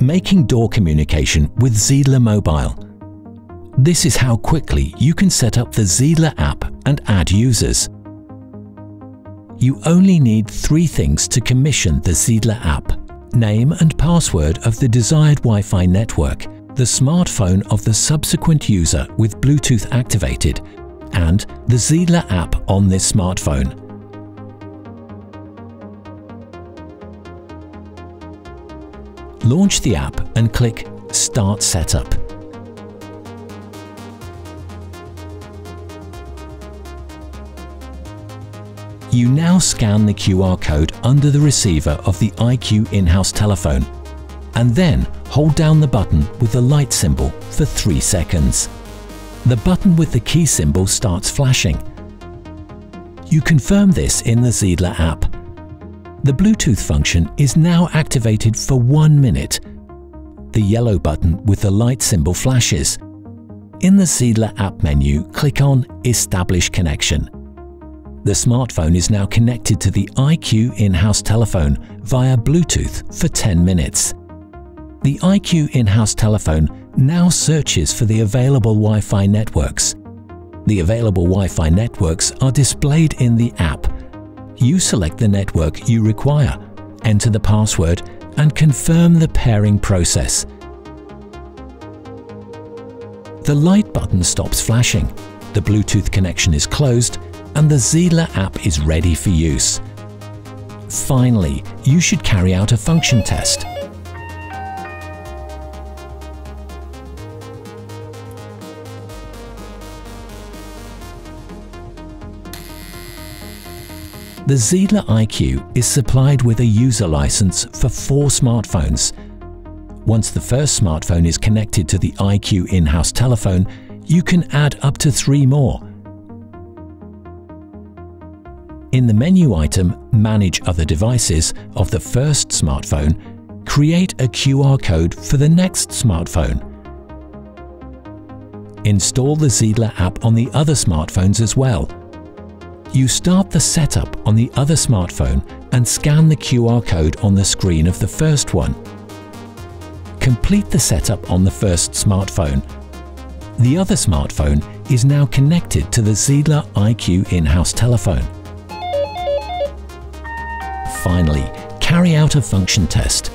Making door communication with Zeedler Mobile. This is how quickly you can set up the Zeedler app and add users. You only need 3 things to commission the Zeedler app: name and password of the desired Wi-Fi network, the smartphone of the subsequent user with Bluetooth activated, and the Zeedler app on this smartphone. Launch the app and click Start Setup. You now scan the QR code under the receiver of the iQ in-house telephone, and then hold down the button with the light symbol for 3 seconds. The button with the key symbol starts flashing. You confirm this in the Zeedler app. The Bluetooth function is now activated for 1 minute. The yellow button with the light symbol flashes. In the Zeedler app menu, click on Establish Connection. The smartphone is now connected to the iQ in-house telephone via Bluetooth for 10 minutes. The iQ in-house telephone now searches for the available Wi-Fi networks. The available Wi-Fi networks are displayed in the app. You select the network you require, enter the password, and confirm the pairing process. The light button stops flashing, the Bluetooth connection is closed, and the Zeedler app is ready for use. Finally, you should carry out a function test. The Zeedler iQ is supplied with a user license for 4 smartphones. Once the first smartphone is connected to the iQ in-house telephone, you can add up to 3 more. In the menu item Manage Other Devices of the first smartphone, create a QR code for the next smartphone. Install the Zeedler app on the other smartphones as well. You start the setup on the other smartphone and scan the QR code on the screen of the first one. Complete the setup on the first smartphone. The other smartphone is now connected to the Zeedler iQ in-house telephone. Finally, carry out a function test.